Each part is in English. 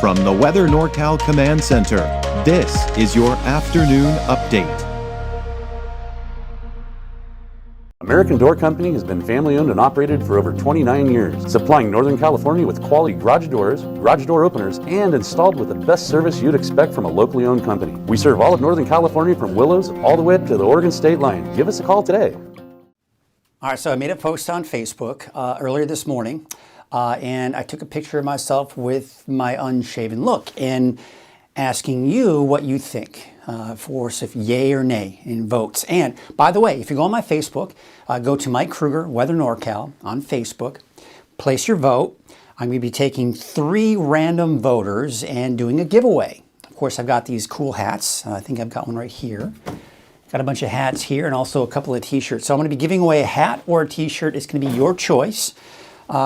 From the Weather NorCal Command Center, this is your afternoon update. American Door Company has been family-owned and operated for over 29 years, supplying Northern California with quality garage doors, garage door openers, and installed with the best service you'd expect from a locally owned company. We serve all of Northern California from Willows all the way up to the Oregon state line. Give us a call today. All right, so I made a post on Facebook earlier this morning, and I took a picture of myself with my unshaven look and asking you what you think for if yay or nay in votes. And by the way, if you go on my Facebook, go to Mike Kruger, Weather NorCal on Facebook, place your vote. I'm going to be taking 3 random voters and doing a giveaway. Of course, I've got these cool hats. I think I've got one right here. Got a bunch of hats here and also a couple of t-shirts. So I'm going to be giving away a hat or a t-shirt. It's going to be your choice.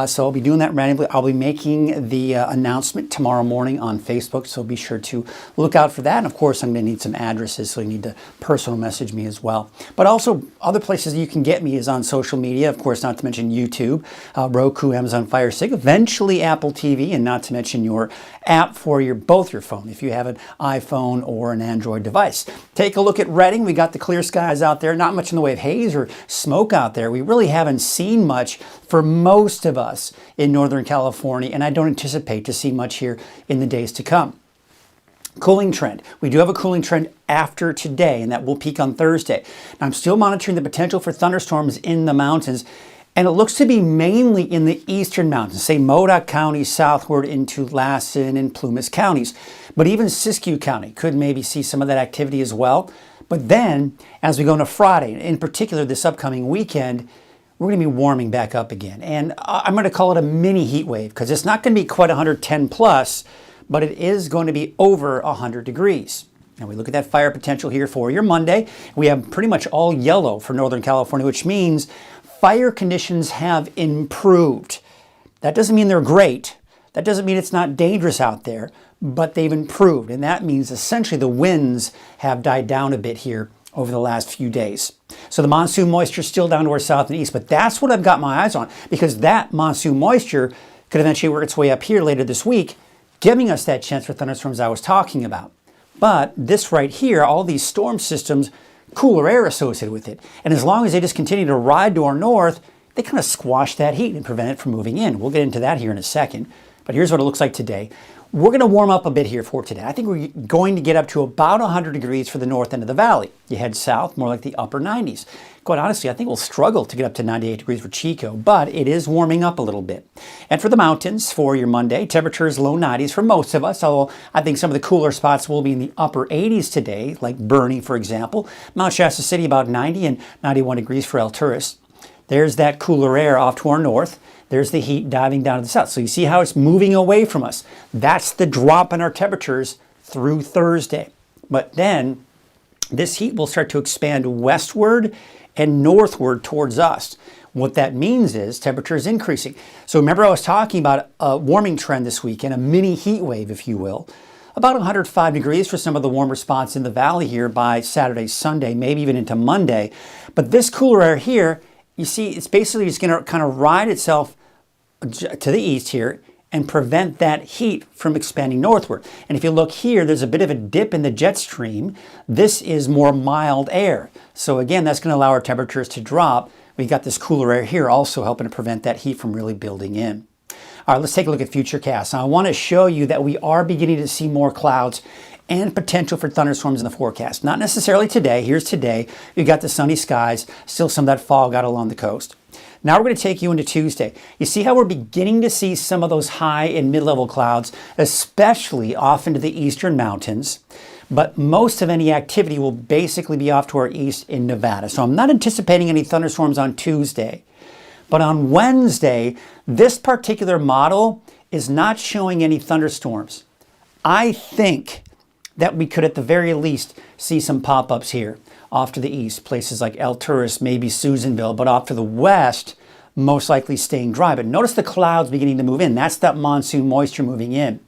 So I'll be doing that randomly. I'll be making the announcement tomorrow morning on Facebook, so be sure to look out for that. And of course, I'm going to need some addresses, so you need to personal message me as well. But also, other places you can get me is on social media, of course, not to mention YouTube, Roku, Amazon Fire Stick, eventually Apple TV, and not to mention your app for both your phone, if you have an iPhone or an Android device. Take a look at Redding. We got the clear skies out there, not much in the way of haze or smoke out there. We really haven't seen much for most of us in Northern California, and I don't anticipate to see much here in the days to come. Cooling trend. We do have a cooling trend after today, and that will peak on Thursday. Now, I'm still monitoring the potential for thunderstorms in the mountains, and it looks to be mainly in the eastern mountains, say Modoc County southward into Lassen and Plumas counties. But even Siskiyou County could maybe see some of that activity as well. But then, as we go into Friday, in particular this upcoming weekend, we're going to be warming back up again. And I'm going to call it a mini heat wave because it's not going to be quite 110 plus, but it is going to be over 100 degrees. Now we look at that fire potential here for your Monday. We have pretty much all yellow for Northern California, which means fire conditions have improved. That doesn't mean they're great. That doesn't mean it's not dangerous out there, but they've improved. And that means essentially the winds have died down a bit here over the last few days. So the monsoon moisture is still down to our south and east, but that's what I've got my eyes on, because that monsoon moisture could eventually work its way up here later this week, giving us that chance for thunderstorms I was talking about. But this right here, all these storm systems, cooler air associated with it. And as long as they just continue to ride to our north, they kind of squash that heat and prevent it from moving in. We'll get into that here in a second. But here's what it looks like today. We're going to warm up a bit here for today. I think we're going to get up to about 100 degrees for the north end of the valley. You head south, more like the upper 90s. Quite honestly, I think we'll struggle to get up to 98 degrees for Chico, but it is warming up a little bit. And for the mountains, for your Monday, temperatures low 90s for most of us, although I think some of the cooler spots will be in the upper 80s today, like Bernie, for example. Mount Shasta City about 90 and 91 degrees for Alturas. There's that cooler air off to our north. There's the heat diving down to the south. So you see how it's moving away from us. That's the drop in our temperatures through Thursday. But then this heat will start to expand westward and northward towards us. What that means is temperatures increasing. So remember I was talking about a warming trend this week and a mini heat wave, if you will. About 105 degrees for some of the warmer spots in the valley here by Saturday, Sunday, maybe even into Monday. But this cooler air here, you see, it's basically just going to kind of ride itself to the east here and prevent that heat from expanding northward. And if you look here, there's a bit of a dip in the jet stream. This is more mild air. So again, that's going to allow our temperatures to drop. We've got this cooler air here also helping to prevent that heat from really building in. All right, let's take a look at futurecasts. Now, I want to show you that we are beginning to see more clouds and potential for thunderstorms in the forecast. Not necessarily today. Here's today. You've got the sunny skies, still some of that fog out along the coast. Now we're going to take you into Tuesday. You see how we're beginning to see some of those high and mid-level clouds, especially off into the eastern mountains. But most of any activity will basically be off to our east in Nevada. So I'm not anticipating any thunderstorms on Tuesday. But on Wednesday, this particular model is not showing any thunderstorms. I think that we could at the very least see some pop-ups here off to the east, places like Alturas, maybe Susanville, but off to the west, most likely staying dry. But notice the clouds beginning to move in. That's that monsoon moisture moving in.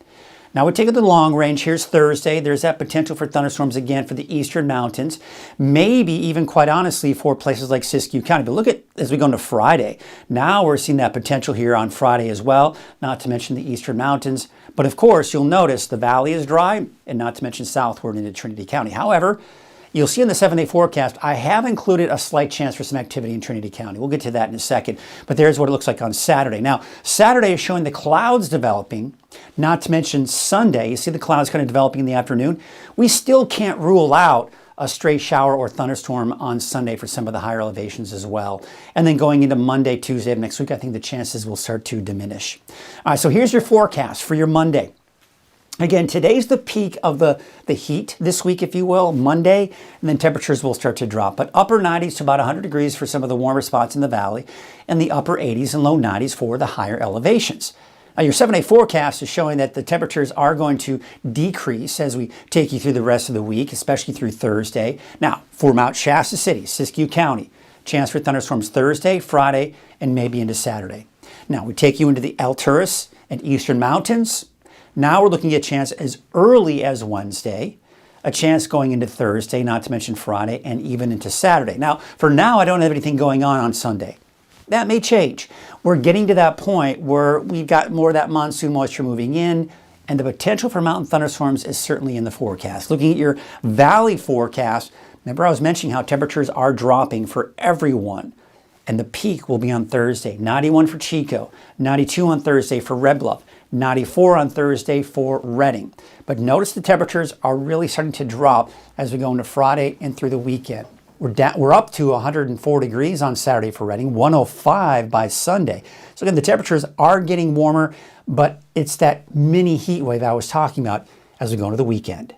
Now we take it to the long range. Here's Thursday. There's that potential for thunderstorms again for the eastern mountains, maybe even quite honestly for places like Siskiyou County. But look at, as we go into Friday, now we're seeing that potential here on Friday as well, not to mention the eastern mountains. But of course, you'll notice the valley is dry, and not to mention southward into Trinity County. However, you'll see in the 7-day forecast, I have included a slight chance for some activity in Trinity County. We'll get to that in a second. But there's what it looks like on Saturday. Now, Saturday is showing the clouds developing, not to mention Sunday. You see the clouds kind of developing in the afternoon. We still can't rule out a stray shower or thunderstorm on Sunday for some of the higher elevations as well. And then going into Monday, Tuesday of next week, I think the chances will start to diminish. All right, so here's your forecast for your Monday. Again, today's the peak of the heat this week, if you will, Monday, and then temperatures will start to drop. But upper 90s to about 100 degrees for some of the warmer spots in the valley, and the upper 80s and low 90s for the higher elevations. Now, your 7-day forecast is showing that the temperatures are going to decrease as we take you through the rest of the week, especially through Thursday. Now, for Mount Shasta City, Siskiyou County, chance for thunderstorms Thursday, Friday, and maybe into Saturday. Now, we take you into the Alturas and Eastern Mountains. Now we're looking at a chance as early as Wednesday, a chance going into Thursday, not to mention Friday, and even into Saturday. Now, for now, I don't have anything going on Sunday. That may change. We're getting to that point where we've got more of that monsoon moisture moving in, and the potential for mountain thunderstorms is certainly in the forecast. Looking at your valley forecast, remember I was mentioning how temperatures are dropping for everyone, and the peak will be on Thursday. 91 for Chico, 92 on Thursday for Red Bluff, 94 on Thursday for Redding. But notice the temperatures are really starting to drop as we go into Friday and through the weekend. We're up to 104 degrees on Saturday for Redding, 105 by Sunday. So again, the temperatures are getting warmer, but it's that mini heat wave I was talking about as we go into the weekend.